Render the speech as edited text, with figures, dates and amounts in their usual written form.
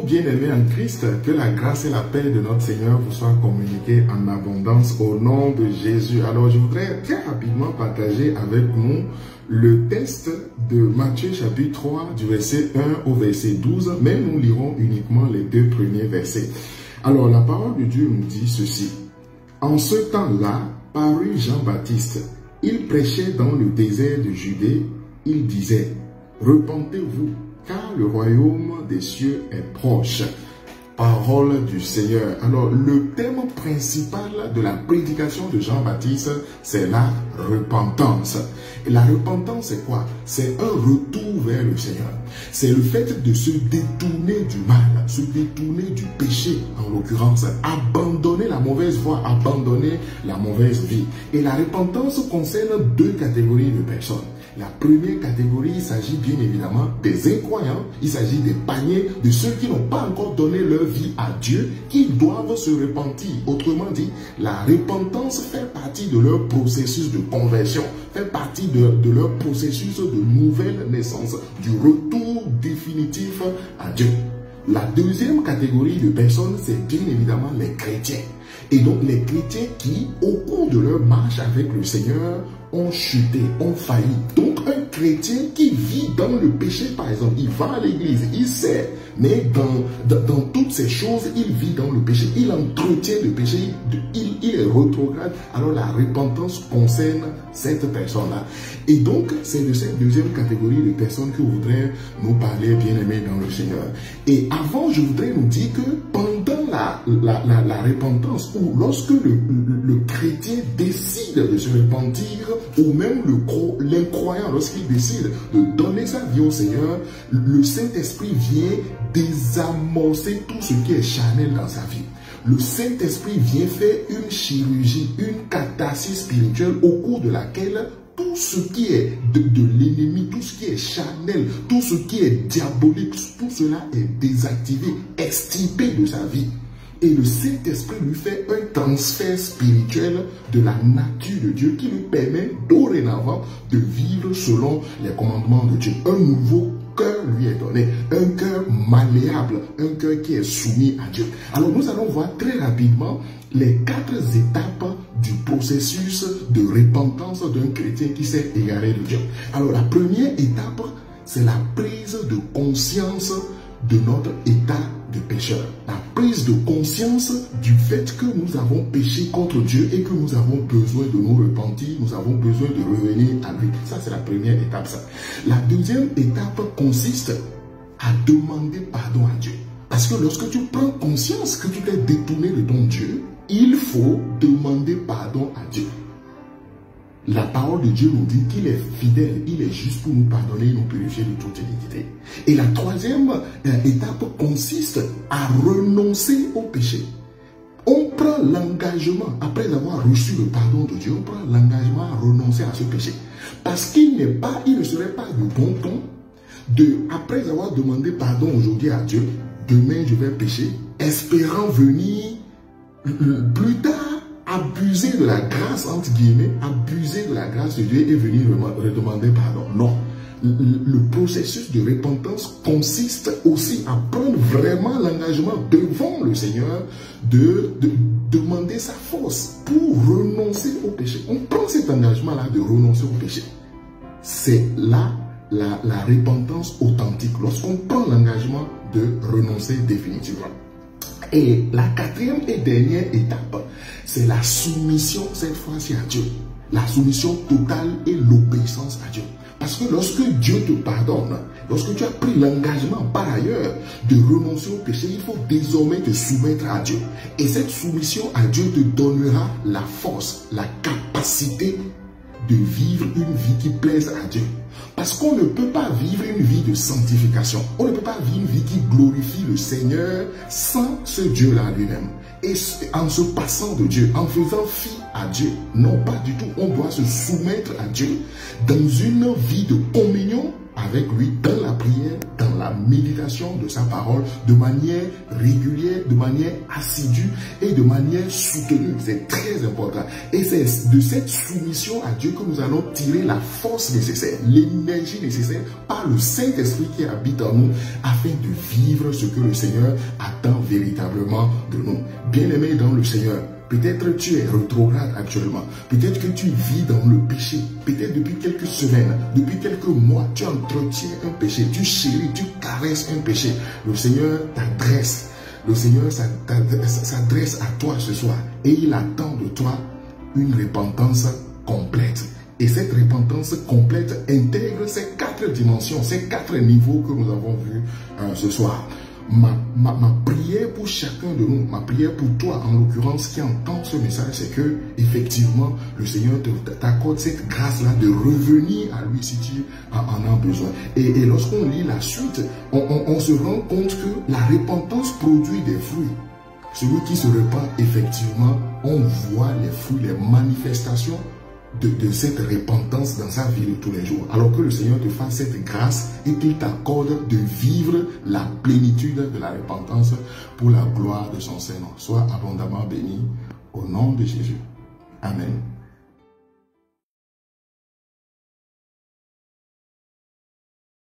bien-aimés en Christ, que la grâce et la paix de notre Seigneur vous soient communiquées en abondance au nom de Jésus. Alors, je voudrais très rapidement partager avec nous le texte de Matthieu chapitre 3 du verset 1 au verset 12, mais nous lirons uniquement les deux premiers versets. Alors, la parole de Dieu nous dit ceci. En ce temps-là, parut Jean-Baptiste. Il prêchait dans le désert de Judée. Il disait, « Repentez-vous, car le royaume des cieux est proche. » Parole du Seigneur. Alors, le thème principal de la prédication de Jean-Baptiste, c'est la repentance. Et la repentance, c'est quoi? C'est un retour vers le Seigneur. C'est le fait de se détourner du mal, se détourner du péché, en l'occurrence, abandonner la mauvaise voie, abandonner la mauvaise vie. Et la repentance concerne deux catégories de personnes. La première catégorie, il s'agit bien évidemment des incroyants, il s'agit des païens, de ceux qui n'ont pas encore donné leur vie à Dieu, qui doivent se repentir. Autrement dit, la repentance fait partie de leur processus de conversion, fait partie de leur processus de nouvelle naissance, du retour définitif à Dieu. La deuxième catégorie de personnes, c'est bien évidemment les chrétiens. Et donc les chrétiens qui, au cours de leur marche avec le Seigneur, ont chuté, ont failli. Donc un chrétien qui vit dans le péché, par exemple, il va à l'église, il sait, mais dans toutes ces choses, il vit dans le péché, il entretient le péché, il est rétrograde. Alors la repentance concerne cette personne-là. Et donc, c'est de cette deuxième catégorie de personnes que je voudrais nous parler, bien aimés dans le Seigneur. Et avant, je voudrais nous dire que pendant la repentance, ou lorsque le chrétien décide de se repentir, ou même l'incroyant, lorsqu'il décide de donner sa vie au Seigneur, le Saint-Esprit vient désamorcer tout ce qui est charnel dans sa vie. Le Saint-Esprit vient faire une chirurgie, une catharsis spirituelle au cours de laquelle tout ce qui est de l'ennemi, tout ce qui est charnel, tout ce qui est diabolique, tout cela est désactivé, extirpé de sa vie. Et le Saint-Esprit lui fait un transfert spirituel de la nature de Dieu qui lui permet dorénavant de vivre selon les commandements de Dieu. Un nouveau cœur lui est donné, un cœur malléable, un cœur qui est soumis à Dieu. Alors nous allons voir très rapidement les 4 étapes du processus de repentance d'un chrétien qui s'est égaré de Dieu. Alors la première étape, c'est la prise de conscience de notre état de pécheur. La prise de conscience du fait que nous avons péché contre Dieu et que nous avons besoin de nous repentir, nous avons besoin de revenir à lui. Ça, c'est la première étape. Ça. La deuxième étape consiste à demander pardon à Dieu. Parce que lorsque tu prends conscience que tu t'es détourné de ton Dieu, il faut demander pardon à Dieu. La parole de Dieu nous dit qu'il est fidèle, il est juste pour nous pardonner et nous purifier de toute iniquité. Et la troisième étape consiste à renoncer au péché. On prend l'engagement, après avoir reçu le pardon de Dieu, on prend l'engagement à renoncer à ce péché. Parce qu'il ne serait pas de bon ton après avoir demandé pardon aujourd'hui à Dieu, demain je vais pécher, espérant venir plus tard abuser de la grâce, entre guillemets, abuser de la grâce de Dieu et venir redemander pardon. Non. Le processus de repentance consiste aussi à prendre vraiment l'engagement devant le Seigneur de demander sa force pour renoncer au péché. On prend cet engagement-là de renoncer au péché. C'est là la repentance authentique, lorsqu'on prend l'engagement de renoncer définitivement. Et la quatrième et dernière étape, c'est la soumission cette fois-ci à Dieu. La soumission totale et l'obéissance à Dieu. Parce que lorsque Dieu te pardonne, lorsque tu as pris l'engagement par ailleurs de renoncer au péché, il faut désormais te soumettre à Dieu. Et cette soumission à Dieu te donnera la force, la capacité de vivre une vie qui plaise à Dieu. Parce qu'on ne peut pas vivre une vie de sanctification. On ne peut pas vivre une vie qui glorifie le Seigneur sans ce Dieu-là lui-même. Et en se passant de Dieu, en faisant fi à Dieu. Non, pas du tout. On doit se soumettre à Dieu dans une vie de communion avec lui, dans la prière, dans la méditation de sa parole, de manière régulière, de manière assidue et de manière soutenue. C'est très important. Et c'est de cette soumission à Dieu que nous allons tirer la force nécessaire, l'énergie l'énergie nécessaire par le Saint-Esprit qui habite en nous afin de vivre ce que le Seigneur attend véritablement de nous. Bien-aimés dans le Seigneur, peut-être tu es rétrograde actuellement. Peut-être que tu vis dans le péché. Peut-être depuis quelques semaines, depuis quelques mois, tu entretiens un péché. Tu chéris, tu caresses un péché. Le Seigneur t'adresse. Le Seigneur s'adresse à toi ce soir. Et il attend de toi une repentance complète. Et cette repentance complète intègre ces 4 dimensions, ces 4 niveaux que nous avons vus ce soir. Ma prière pour chacun de nous, ma prière pour toi en l'occurrence qui entend ce message, c'est que effectivement le Seigneur t'accorde cette grâce-là de revenir à lui si tu en as besoin. Et lorsqu'on lit la suite, on se rend compte que la repentance produit des fruits. Celui qui se repent, effectivement, on voit les fruits, les manifestations de cette repentance dans sa vie de tous les jours. Alors que le Seigneur te fasse cette grâce et qu'il t'accorde de vivre la plénitude de la repentance pour la gloire de son Seigneur. Sois abondamment béni au nom de Jésus. Amen.